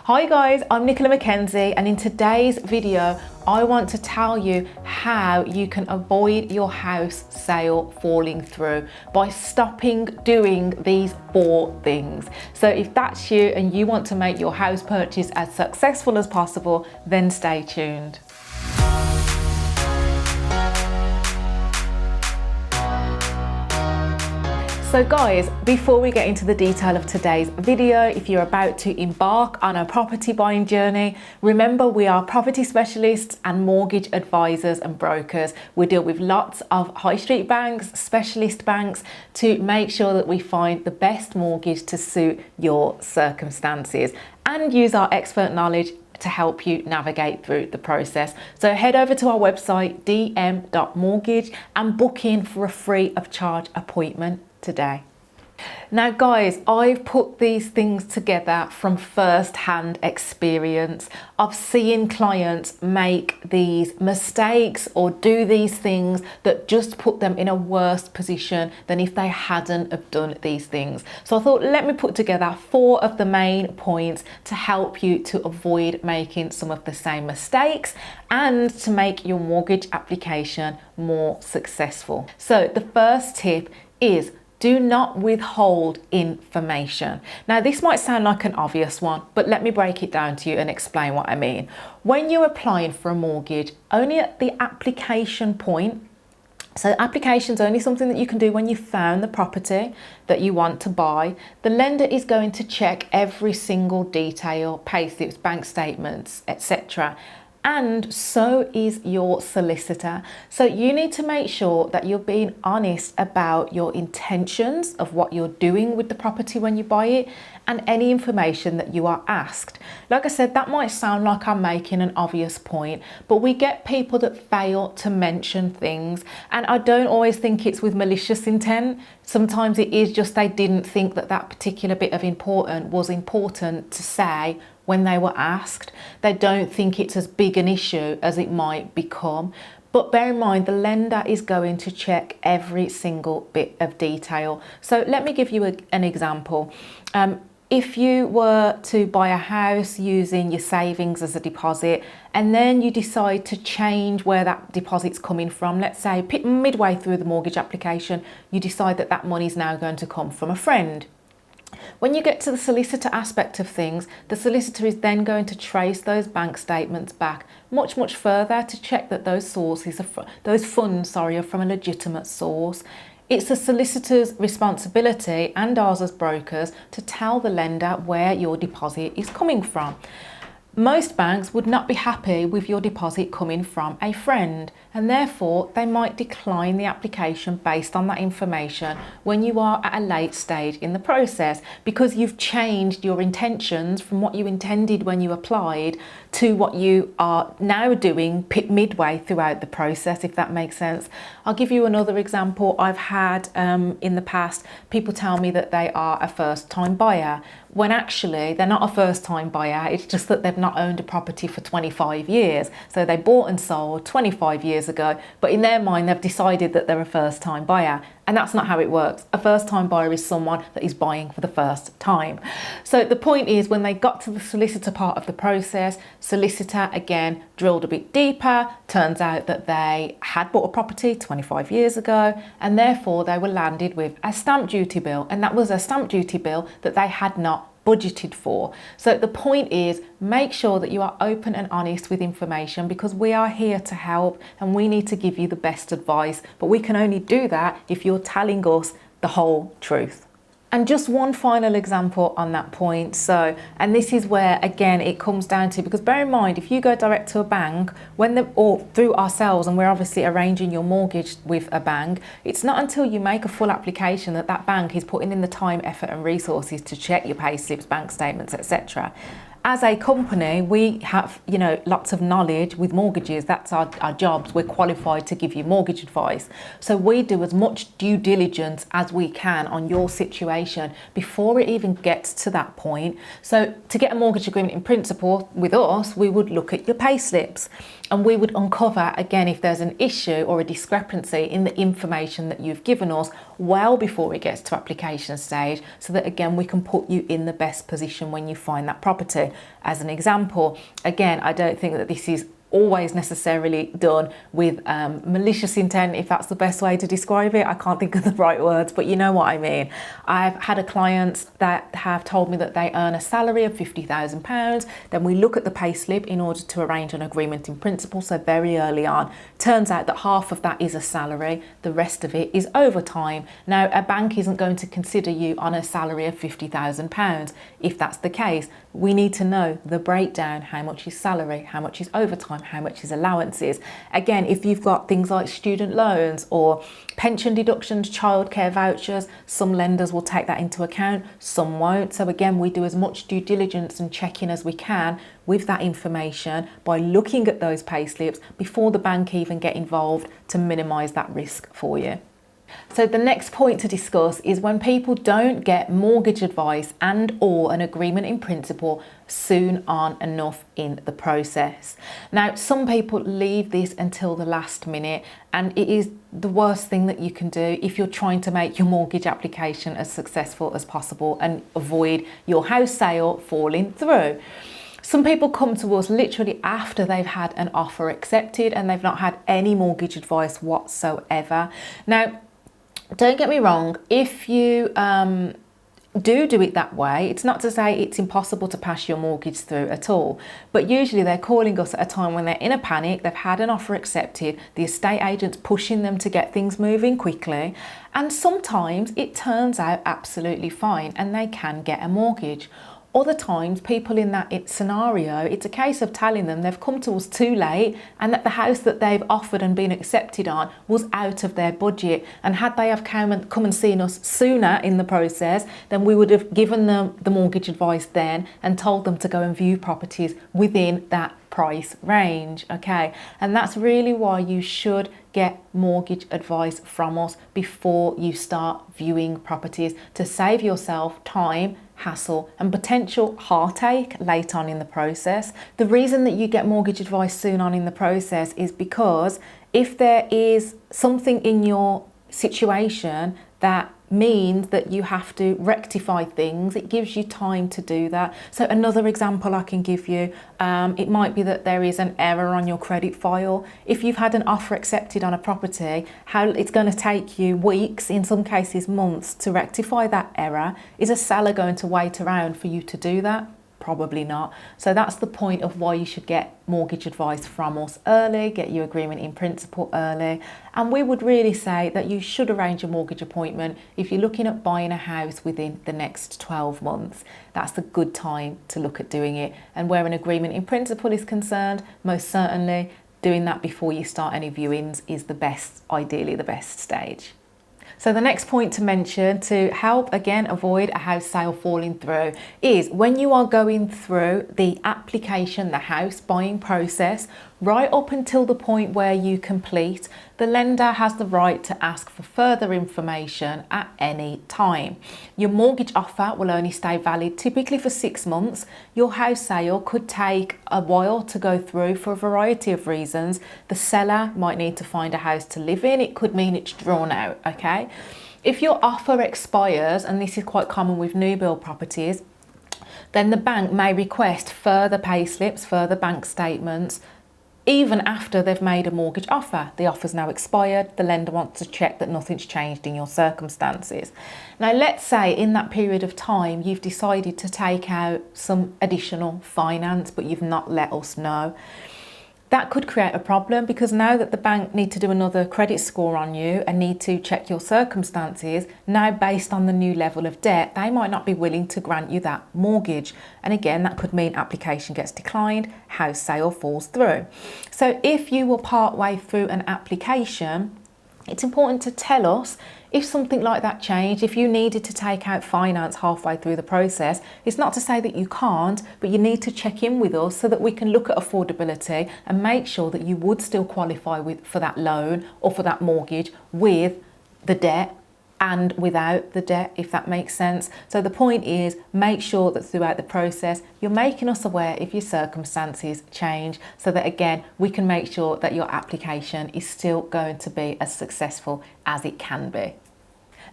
Hi guys, I'm Nicola McKenzie, and in today's video I want to tell you how you can avoid your house sale falling through by stopping doing these 4 things. So if that's you and you want to make your house purchase as successful as possible, then stay tuned. So guys, before we get into the detail of today's video, if you're about to embark on a property buying journey, remember we are property specialists and mortgage advisors and brokers. We deal with lots of high street banks, specialist banks, to make sure that we find the best mortgage to suit your circumstances and use our expert knowledge to help you navigate through the process. So head over to our website, dm.mortgage, and book in for a free of charge appointment today. Now guys, I've put these things together from first-hand experience of seeing clients make these mistakes or do these things that just put them in a worse position than if they hadn't have done these things. So I thought, let me put together 4 of the main points to help you to avoid making some of the same mistakes and to make your mortgage application more successful. So the first tip is, do not withhold information. Now, this might sound like an obvious one, but let me break it down to you and explain what I mean. When you're applying for a mortgage, only at the application point, so application is only something that you can do when you found the property that you want to buy, the lender is going to check every single detail, payslips, bank statements, etc. And so is your solicitor. So you need to make sure that you're being honest about your intentions of what you're doing with the property when you buy it and any information that you are asked. Like I said, that might sound like I'm making an obvious point, but we get people that fail to mention things, and I don't always think it's with malicious intent. Sometimes it is just they didn't think that that particular bit of was important to say when they were asked. They don't think it's as big an issue as it might become. But bear in mind, the lender is going to check every single bit of detail. So let me give you an example. If you were to buy a house using your savings as a deposit, and then you decide to change where that deposit's coming from, let's say midway through the mortgage application, you decide that that money is now going to come from a friend. When you get to the solicitor aspect of things, the solicitor is then going to trace those bank statements back much further to check that those funds are from a legitimate source. It's the solicitor's responsibility and ours as brokers to tell the lender where your deposit is coming from. Most banks would not be happy with your deposit coming from a friend, and therefore they might decline the application based on that information when you are at a late stage in the process, because you've changed your intentions from what you intended when you applied to what you are now doing midway throughout the process, if that makes sense. I'll give you another example. I've had in the past people tell me that they are a first-time buyer, when actually they're not a first-time buyer. It's just that they've not owned a property for 25 years. So they bought and sold 25 years ago, but in their mind they've decided that they're a first-time buyer. And that's not how it works. A first-time buyer is someone that is buying for the first time. So the point is, when they got to the solicitor part of the process, solicitor again drilled a bit deeper. Turns out that they had bought a property 25 years ago, and therefore they were landed with a stamp duty bill. And that was a stamp duty bill that they had not budgeted for. So the point is, make sure that you are open and honest with information, because we are here to help and we need to give you the best advice, but we can only do that if you're telling us the whole truth. And just one final example on that point. So, and this is where again it comes down to, because bear in mind, if you go direct to a bank or through ourselves, and we're obviously arranging your mortgage with a bank, it's not until you make a full application that that bank is putting in the time, effort and resources to check your payslips, bank statements, etc. As a company, we have, lots of knowledge with mortgages. That's our jobs. We're qualified to give you mortgage advice. So we do as much due diligence as we can on your situation before it even gets to that point. So to get a mortgage agreement in principle with us, we would look at your payslips. And we would uncover, again, if there's an issue or a discrepancy in the information that you've given us well before it gets to application stage, so that, again, we can put you in the best position when you find that property. As an example, again, I don't think that this is always necessarily done with malicious intent, if that's the best way to describe it. I can't think of the right words, but you know what I mean. I've had a client that have told me that they earn a salary of £50,000. Then we look at the payslip in order to arrange an agreement in principle. So very early on, turns out that half of that is a salary, the rest of it is overtime. Now, a bank isn't going to consider you on a salary of £50,000. If that's the case, we need to know the breakdown: how much is salary, how much is overtime, how much is allowances. Again, if you've got things like student loans or pension deductions, childcare vouchers, some lenders will take that into account, some won't. So again, we do as much due diligence and checking as we can with that information by looking at those payslips before the bank even get involved, to minimise that risk for you. So the next point to discuss is when people don't get mortgage advice and or an agreement in principle soon on enough in the process. Now, some people leave this until the last minute, and it is the worst thing that you can do if you're trying to make your mortgage application as successful as possible and avoid your house sale falling through. Some people come to us literally after they've had an offer accepted and they've not had any mortgage advice whatsoever. Now, don't get me wrong, if you do it that way, it's not to say it's impossible to pass your mortgage through at all, but usually they're calling us at a time when they're in a panic, they've had an offer accepted, the estate agent's pushing them to get things moving quickly, and sometimes it turns out absolutely fine and they can get a mortgage. Other times, people in that scenario, it's a case of telling them they've come to us too late and that the house that they've offered and been accepted on was out of their budget. And had they have come and seen us sooner in the process, then we would have given them the mortgage advice then and told them to go and view properties within that price range, okay? And that's really why you should get mortgage advice from us before you start viewing properties, to save yourself time, hassle and potential heartache late on in the process. The reason that you get mortgage advice soon on in the process is because if there is something in your situation that means that you have to rectify things, it gives you time to do that. So another example I can give you, it might be that there is an error on your credit file. If you've had an offer accepted on a property, how it's going to take you weeks, in some cases months, to rectify that error. Is a seller going to wait around for you to do that? Probably not. So that's the point of why you should get mortgage advice from us early, get your agreement in principle early. And we would really say that you should arrange a mortgage appointment if you're looking at buying a house within the next 12 months. That's the good time to look at doing it. And where an agreement in principle is concerned, most certainly doing that before you start any viewings is the best, ideally the best stage. So the next point to mention to help, again, avoid a house sale falling through is when you are going through the application, the house buying process, right up until the point where you complete, the lender has the right to ask for further information at any time. Your mortgage offer will only stay valid typically for 6 months. Your house sale could take a while to go through for a variety of reasons. The seller might need to find a house to live in. It could mean it's drawn out, okay? If your offer expires, and this is quite common with new build properties, then the bank may request further payslips, further bank statements, even after they've made a mortgage offer. The offer's now expired, the lender wants to check that nothing's changed in your circumstances. Now, let's say in that period of time you've decided to take out some additional finance, but you've not let us know. That could create a problem, because now that the bank need to do another credit score on you and need to check your circumstances, now based on the new level of debt, they might not be willing to grant you that mortgage. And again, that could mean application gets declined, house sale falls through. So if you were part way through an application, it's important to tell us if something like that changed. If you needed to take out finance halfway through the process, it's not to say that you can't, but you need to check in with us so that we can look at affordability and make sure that you would still qualify for that loan or for that mortgage with the debt and without the debt, if that makes sense. So the point is, make sure that throughout the process, you're making us aware if your circumstances change, so that again, we can make sure that your application is still going to be as successful as it can be.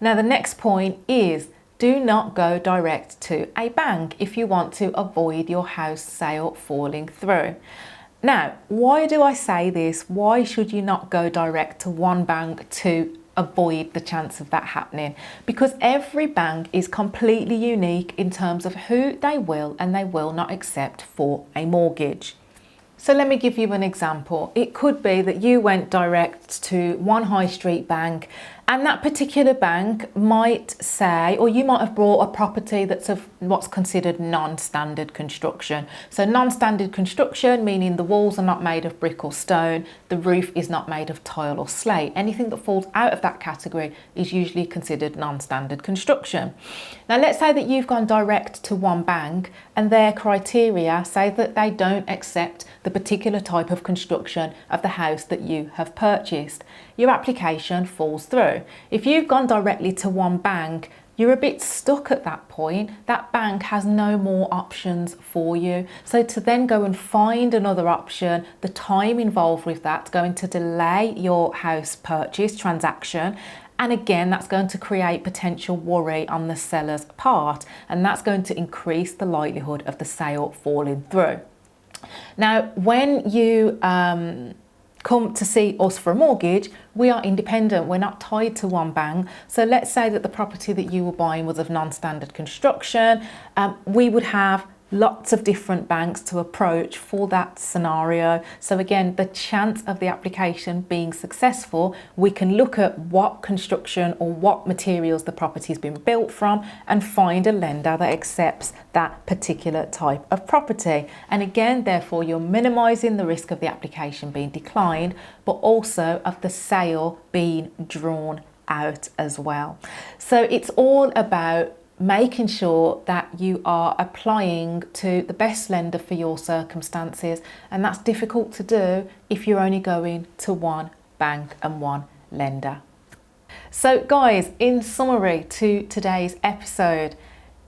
Now, the next point is, do not go direct to a bank if you want to avoid your house sale falling through. Now, why do I say this? Why should you not go direct to one bank to avoid the chance of that happening? Because every bank is completely unique in terms of who they will and they will not accept for a mortgage. So let me give you an example. It could be that you went direct to one high street bank, and that particular bank might say, or you might have bought a property that's of what's considered non-standard construction. So non-standard construction, meaning the walls are not made of brick or stone, the roof is not made of tile or slate. Anything that falls out of that category is usually considered non-standard construction. Now, let's say that you've gone direct to one bank and their criteria say that they don't accept the particular type of construction of the house that you have purchased. Your application falls through. If you've gone directly to one bank, you're a bit stuck at that point. That bank has no more options for you. So to then go and find another option, the time involved with that's going to delay your house purchase transaction. And again, that's going to create potential worry on the seller's part, and that's going to increase the likelihood of the sale falling through. Now, when you come to see us for a mortgage, we are independent. We're not tied to one bank. So let's say that the property that you were buying was of non-standard construction. We would have lots of different banks to approach for that scenario. So again, the chance of the application being successful, we can look at what construction or what materials the property's been built from and find a lender that accepts that particular type of property. And again, therefore, you're minimising the risk of the application being declined, but also of the sale being drawn out as well. So it's all about making sure that you are applying to the best lender for your circumstances, and that's difficult to do if you're only going to one bank and one lender. So guys, in summary to today's episode,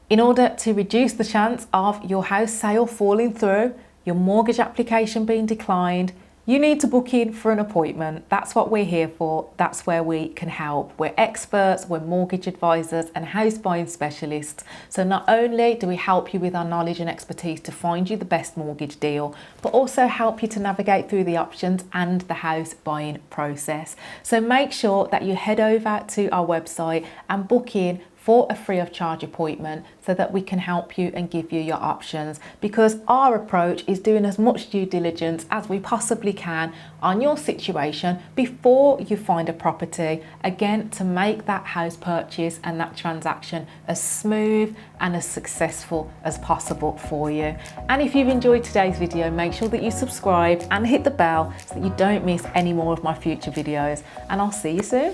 in order to reduce the chance of your house sale falling through, your mortgage application being declined, you need to book in for an appointment. That's what we're here for. That's where we can help. We're experts, we're mortgage advisors and house buying specialists. So not only do we help you with our knowledge and expertise to find you the best mortgage deal, but also help you to navigate through the options and the house buying process. So make sure that you head over to our website and book in for a free of charge appointment so that we can help you and give you your options, because our approach is doing as much due diligence as we possibly can on your situation before you find a property, again, to make that house purchase and that transaction as smooth and as successful as possible for you. And if you've enjoyed today's video, make sure that you subscribe and hit the bell so that you don't miss any more of my future videos, and I'll see you soon.